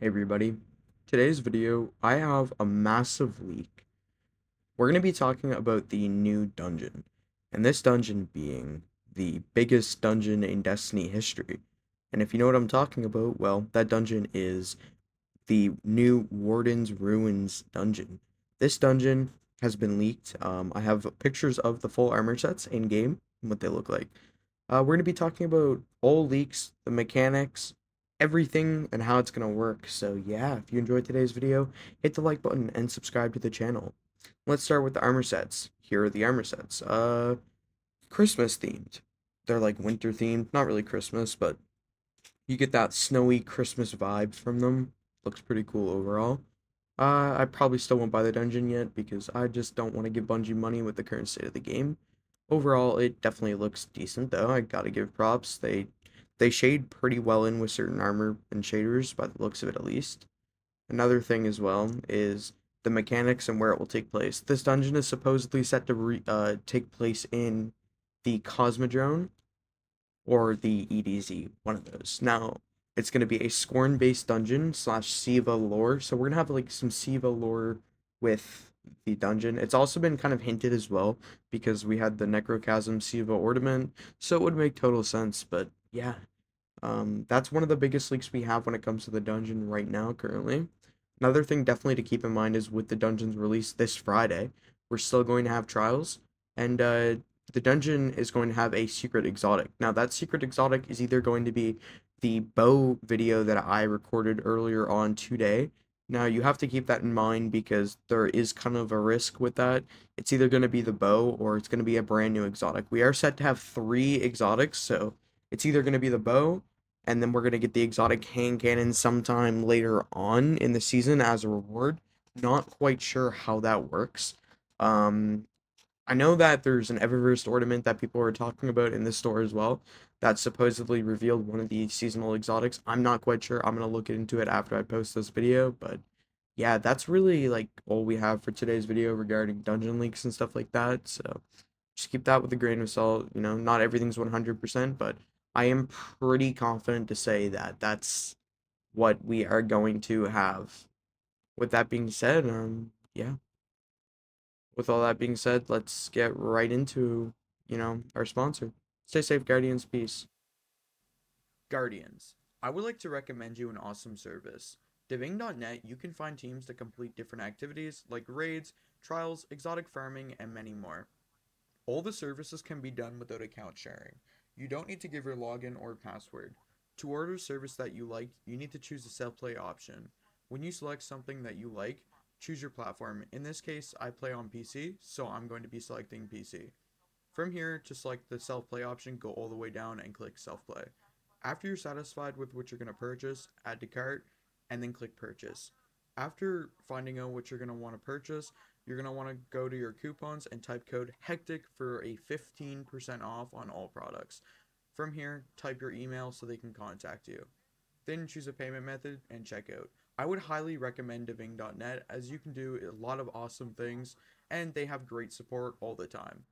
Hey everybody, today's video, I have a massive leak. We're going to be talking about the new dungeon, and this dungeon being the biggest dungeon in Destiny history. And if you know what I'm talking about, well, that dungeon is the new Warden's Ruins dungeon. This dungeon has been leaked. I have pictures of the full armor sets in game and what they look like. We're going to be talking about all leaks, the mechanics, everything, and how it's going to work. So yeah, if you enjoyed today's video, hit the like button and subscribe to the channel. Let's start with the armor sets. Here are the armor sets. Christmas themed. They're like winter themed, not really Christmas, but you get that snowy Christmas vibe from them. Looks pretty cool overall. I probably still won't buy the dungeon yet because I just don't want to give Bungie money with the current state of the game. Overall, it definitely looks decent though. I gotta give props. They shade pretty well in with certain armor and shaders by the looks of it at least. Another thing as well is the mechanics and where it will take place. This dungeon is supposedly set to take place in the Cosmodrome or the EDZ, one of those. Now, it's going to be a Scorn-based dungeon slash Siva lore, so we're going to have like some Siva lore with the dungeon. It's also been kind of hinted as well because we had the Necrochasm Siva ornament, so it would make total sense, but yeah. That's one of the biggest leaks we have when it comes to the dungeon right now currently. Another thing definitely to keep in mind is with the dungeon's release this Friday, we're still going to have trials, and the dungeon is going to have a secret exotic. Now, that secret exotic is either going to be the bow video that I recorded earlier on today. Now, you have to keep that in mind because there is kind of a risk with that. It's either going to be the bow or it's going to be a brand new exotic. We are set to have three exotics, so it's either going to be the bow, and then we're going to get the exotic hand cannon sometime later on in the season as a reward. Not quite sure how that works. Um, I know that there's an Eververse ornament that people are talking about in this store as well that supposedly revealed one of the seasonal exotics. I'm not quite sure. I'm gonna look into it after I post this video, but yeah, that's really like all we have for today's video regarding dungeon leaks and stuff like that. So just keep that with a grain of salt. You know, not everything's 100%, but I am pretty confident to say that that's what we are going to have. With that being said, yeah. With all that being said, let's get right into, our sponsor. Stay safe, Guardians. Peace. Guardians. I would like to recommend you an awesome service. Diving.net, you can find teams to complete different activities like raids, trials, exotic farming, and many more. All the services can be done without account sharing. You don't need to give your login or password. To order a service that you like, you need to choose the self-play option. When you select something that you like, choose your platform. In this case, I play on PC, so I'm going to be selecting PC. From here, to select the self-play option, go all the way down and click self-play. After you're satisfied with what you're going to purchase, add to cart, and then click purchase. After finding out what you're going to want to purchase, you're going to want to go to your coupons and type code HECTIC for a 15% off on all products. From here, type your email so they can contact you. Then choose a payment method and check out. I would highly recommend Diving.net as you can do a lot of awesome things and they have great support all the time.